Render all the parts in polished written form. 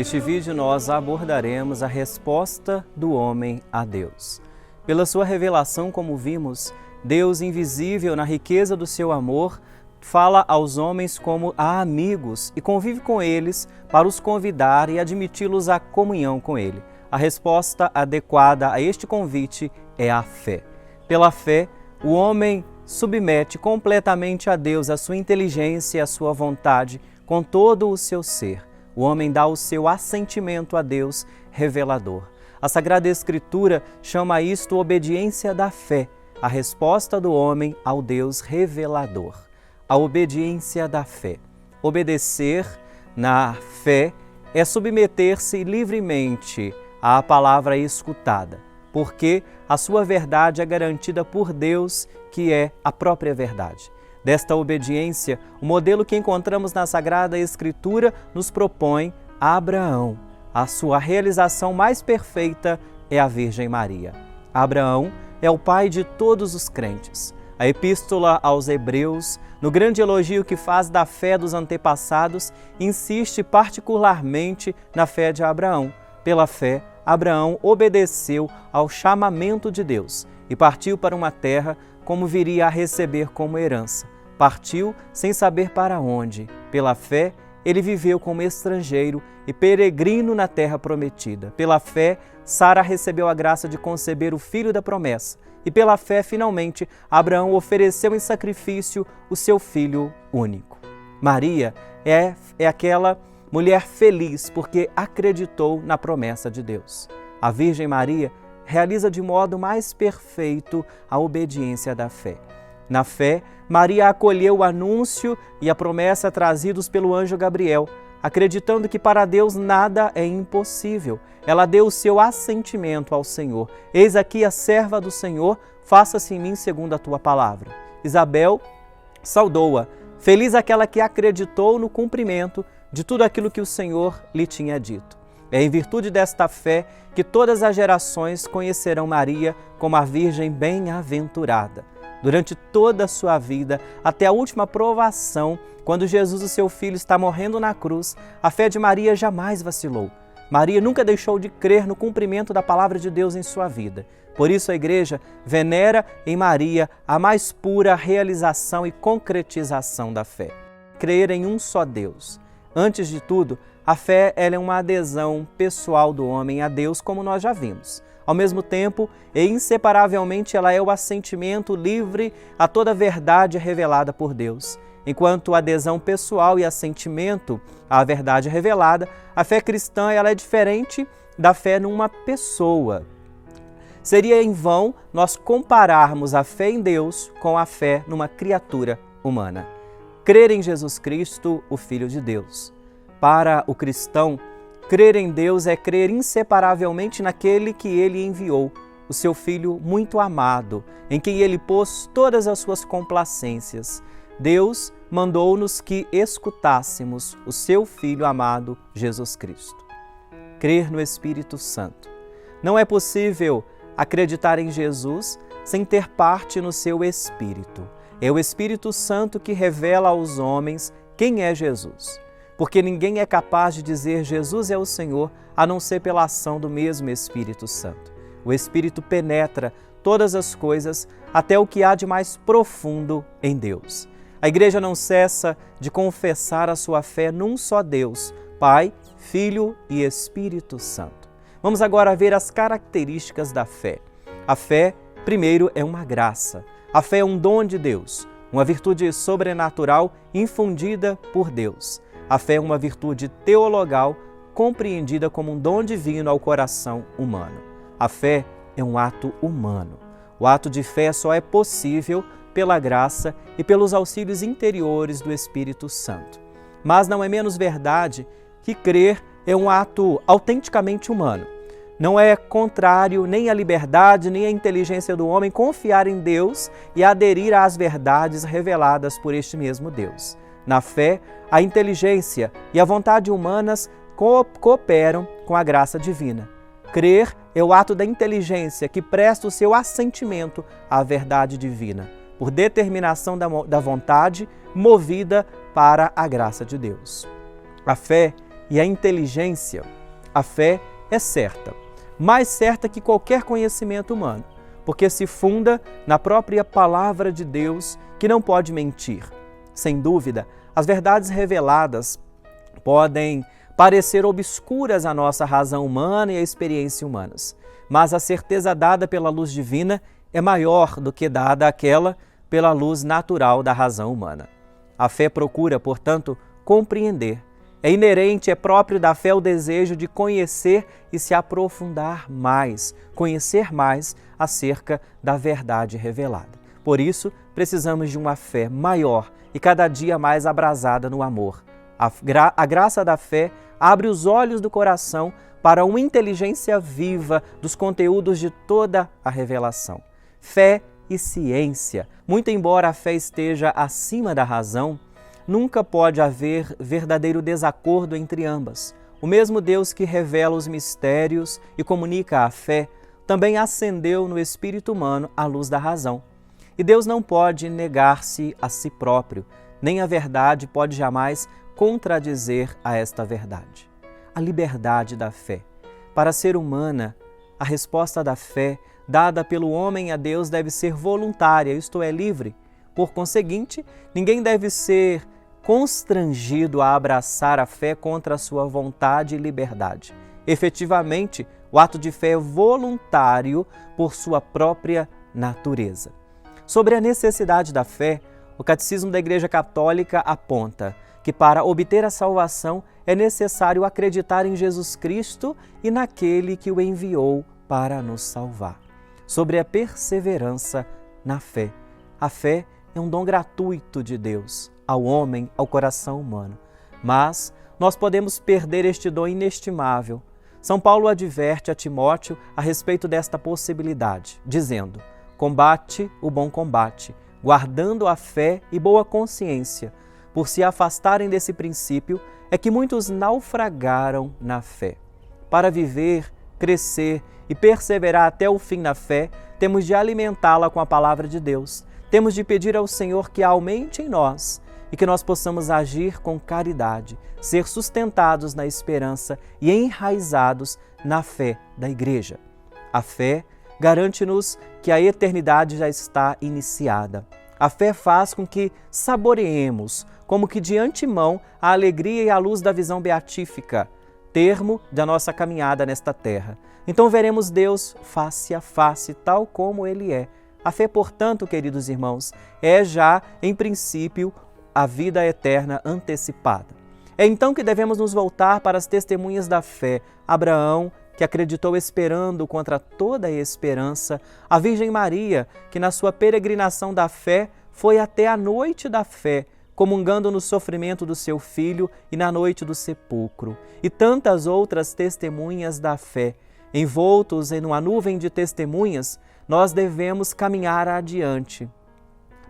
Neste vídeo nós abordaremos a resposta do homem a Deus. Pela sua revelação, como vimos, Deus invisível na riqueza do seu amor fala aos homens como a amigos e convive com eles para os convidar e admiti-los à comunhão com Ele. A resposta adequada a este convite é a fé. Pela fé, o homem submete completamente a Deus a sua inteligência e a sua vontade com todo o seu ser. O homem dá o seu assentimento a Deus revelador. A Sagrada Escritura chama isto obediência da fé, a resposta do homem ao Deus revelador. A obediência da fé. Obedecer na fé é submeter-se livremente à palavra escutada, porque a sua verdade é garantida por Deus, que é a própria verdade. Desta obediência, o modelo que encontramos na Sagrada Escritura nos propõe Abraão. A sua realização mais perfeita é a Virgem Maria. Abraão é o pai de todos os crentes. A Epístola aos Hebreus, no grande elogio que faz da fé dos antepassados, insiste particularmente na fé de Abraão. Pela fé, Abraão obedeceu ao chamamento de Deus e partiu para uma terra como viria a receber como herança. Partiu sem saber para onde. Pela fé, ele viveu como estrangeiro e peregrino na terra prometida. Pela fé, Sara recebeu a graça de conceber o filho da promessa. E pela fé, finalmente, Abraão ofereceu em sacrifício o seu filho único. Maria é aquela mulher feliz porque acreditou na promessa de Deus. A Virgem Maria realiza de modo mais perfeito a obediência da fé. Na fé, Maria acolheu o anúncio e a promessa trazidos pelo anjo Gabriel, acreditando que para Deus nada é impossível. Ela deu o seu assentimento ao Senhor. Eis aqui a serva do Senhor, faça-se em mim segundo a tua palavra. Isabel saudou-a, feliz aquela que acreditou no cumprimento de tudo aquilo que o Senhor lhe tinha dito. É em virtude desta fé que todas as gerações conhecerão Maria como a Virgem bem-aventurada. Durante toda a sua vida, até a última provação, quando Jesus, o seu filho, está morrendo na cruz, a fé de Maria jamais vacilou. Maria nunca deixou de crer no cumprimento da palavra de Deus em sua vida. Por isso a Igreja venera em Maria a mais pura realização e concretização da fé. Crer em um só Deus. Antes de tudo, a fé ela é uma adesão pessoal do homem a Deus, como nós já vimos. Ao mesmo tempo, e inseparavelmente, ela é o assentimento livre a toda a verdade revelada por Deus. Enquanto adesão pessoal e assentimento à verdade revelada, a fé cristã ela é diferente da fé numa pessoa. Seria em vão nós compararmos a fé em Deus com a fé numa criatura humana. Crer em Jesus Cristo, o Filho de Deus. Para o cristão, crer em Deus é crer inseparavelmente naquele que Ele enviou, o seu Filho muito amado, em quem Ele pôs todas as suas complacências. Deus mandou-nos que escutássemos o seu Filho amado, Jesus Cristo. Crer no Espírito Santo. Não é possível acreditar em Jesus sem ter parte no seu Espírito. É o Espírito Santo que revela aos homens quem é Jesus. Porque ninguém é capaz de dizer Jesus é o Senhor, a não ser pela ação do mesmo Espírito Santo. O Espírito penetra todas as coisas, até o que há de mais profundo em Deus. A Igreja não cessa de confessar a sua fé num só Deus, Pai, Filho e Espírito Santo. Vamos agora ver as características da fé. A fé, primeiro, é uma graça. A fé é um dom de Deus, uma virtude sobrenatural infundida por Deus. A fé é uma virtude teologal compreendida como um dom divino ao coração humano. A fé é um ato humano. O ato de fé só é possível pela graça e pelos auxílios interiores do Espírito Santo. Mas não é menos verdade que crer é um ato autenticamente humano. Não é contrário nem à liberdade, nem à inteligência do homem confiar em Deus e aderir às verdades reveladas por este mesmo Deus. Na fé, a inteligência e a vontade humanas cooperam com a graça divina. Crer é o ato da inteligência que presta o seu assentimento à verdade divina, por determinação da vontade movida para a graça de Deus. A fé e a inteligência A fé é certa, mais certa que qualquer conhecimento humano, porque se funda na própria palavra de Deus, que não pode mentir. Sem dúvida, as verdades reveladas podem parecer obscuras à nossa razão humana e à experiência humanas, mas a certeza dada pela luz divina é maior do que dada aquela pela luz natural da razão humana. A fé procura, portanto, compreender. É inerente, é próprio da fé o desejo de conhecer e se aprofundar mais, conhecer mais acerca da verdade revelada. Por isso, precisamos de uma fé maior e cada dia mais abrasada no amor. A graça da fé abre os olhos do coração para uma inteligência viva dos conteúdos de toda a revelação. Fé e ciência. Muito embora a fé esteja acima da razão, nunca pode haver verdadeiro desacordo entre ambas. O mesmo Deus que revela os mistérios e comunica a fé, também acendeu no espírito humano a luz da razão. E Deus não pode negar-se a si próprio, nem a verdade pode jamais contradizer a esta verdade. A liberdade da fé. Para ser humana, a resposta da fé dada pelo homem a Deus deve ser voluntária, isto é, livre. Por conseguinte, ninguém deve ser constrangido a abraçar a fé contra a sua vontade e liberdade. Efetivamente, o ato de fé é voluntário por sua própria natureza. Sobre a necessidade da fé, o Catecismo da Igreja Católica aponta que para obter a salvação é necessário acreditar em Jesus Cristo e naquele que o enviou para nos salvar. Sobre a perseverança na fé. A fé é um dom gratuito de Deus ao homem, ao coração humano. Mas nós podemos perder este dom inestimável. São Paulo adverte a Timóteo a respeito desta possibilidade, dizendo: combate o bom combate, guardando a fé e boa consciência. Por se afastarem desse princípio, é que muitos naufragaram na fé. Para viver, crescer e perseverar até o fim na fé, temos de alimentá-la com a palavra de Deus. Temos de pedir ao Senhor que aumente em nós e que nós possamos agir com caridade, ser sustentados na esperança e enraizados na fé da Igreja. A fé garante-nos que a eternidade já está iniciada. A fé faz com que saboreemos, como que de antemão, a alegria e a luz da visão beatífica, termo da nossa caminhada nesta terra. Então veremos Deus face a face, tal como Ele é. A fé, portanto, queridos irmãos, é já, em princípio, a vida eterna antecipada. É então que devemos nos voltar para as testemunhas da fé. Abraão, que acreditou esperando contra toda a esperança, a Virgem Maria, que na sua peregrinação da fé foi até a noite da fé, comungando no sofrimento do seu filho e na noite do sepulcro, e tantas outras testemunhas da fé. Envoltos em uma nuvem de testemunhas, nós devemos caminhar adiante,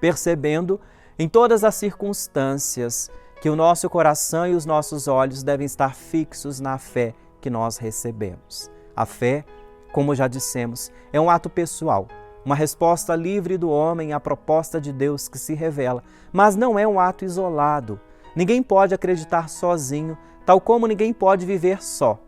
percebendo em todas as circunstâncias que o nosso coração e os nossos olhos devem estar fixos na fé que nós recebemos. A fé, como já dissemos, é um ato pessoal, uma resposta livre do homem à proposta de Deus que se revela, mas não é um ato isolado. Ninguém pode acreditar sozinho, tal como ninguém pode viver só.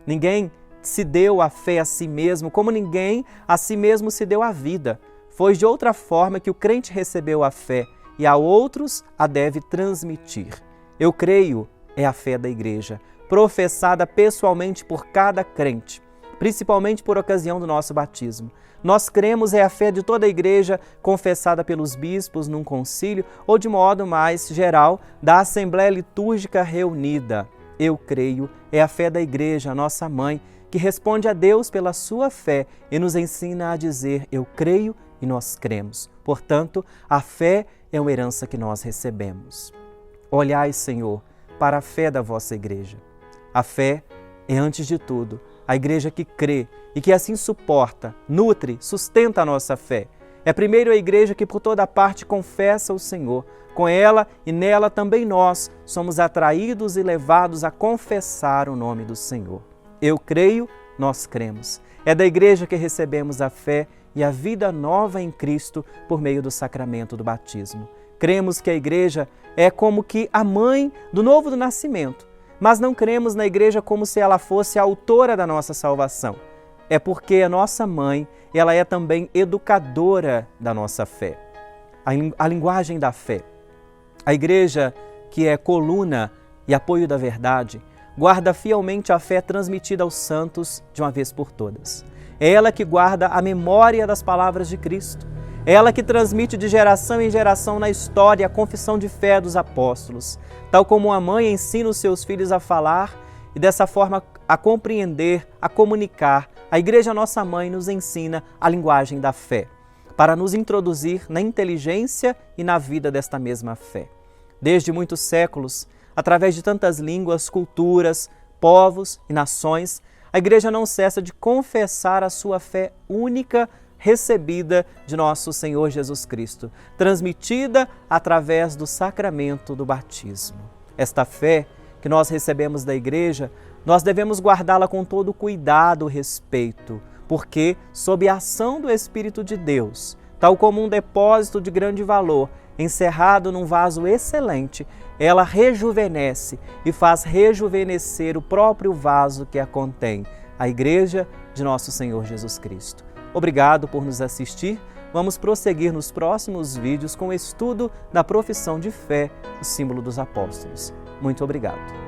Ninguém se deu a fé a si mesmo, como ninguém a si mesmo se deu a vida. Foi de outra forma que o crente recebeu a fé e a outros a deve transmitir. Eu creio é a fé da Igreja, professada pessoalmente por cada crente, principalmente por ocasião do nosso batismo. Nós cremos é a fé de toda a Igreja, confessada pelos bispos num concílio ou de modo mais geral da Assembleia Litúrgica reunida. Eu creio é a fé da Igreja, a nossa mãe, que responde a Deus pela sua fé e nos ensina a dizer eu creio e nós cremos. Portanto, a fé é uma herança que nós recebemos. Olhai, Senhor, para a fé da vossa Igreja. A fé é, antes de tudo, a Igreja que crê e que assim suporta, nutre, sustenta a nossa fé. É primeiro a Igreja que por toda parte confessa o Senhor. Com ela e nela também nós somos atraídos e levados a confessar o nome do Senhor. Eu creio, nós cremos. É da Igreja que recebemos a fé e a vida nova em Cristo por meio do sacramento do batismo. Cremos que a Igreja é como que a mãe do novo nascimento, mas não cremos na Igreja como se ela fosse a autora da nossa salvação. É porque a nossa mãe, ela é também educadora da nossa fé. A linguagem da fé. A Igreja, que é coluna e apoio da verdade, guarda fielmente a fé transmitida aos santos de uma vez por todas. É ela que guarda a memória das palavras de Cristo. É ela que transmite de geração em geração na história a confissão de fé dos apóstolos, tal como a mãe ensina os seus filhos a falar e dessa forma a compreender, a comunicar. A Igreja, nossa mãe, nos ensina a linguagem da fé, para nos introduzir na inteligência e na vida desta mesma fé. Desde muitos séculos, através de tantas línguas, culturas, povos e nações, a Igreja não cessa de confessar a sua fé única, recebida de nosso Senhor Jesus Cristo, transmitida através do sacramento do batismo. Esta fé que nós recebemos da Igreja, nós devemos guardá-la com todo cuidado e respeito, porque, sob a ação do Espírito de Deus, tal como um depósito de grande valor, encerrado num vaso excelente, ela rejuvenesce e faz rejuvenescer o próprio vaso que a contém, a Igreja de nosso Senhor Jesus Cristo. Obrigado por nos assistir. Vamos prosseguir nos próximos vídeos com o estudo da profissão de fé, o símbolo dos apóstolos. Muito obrigado.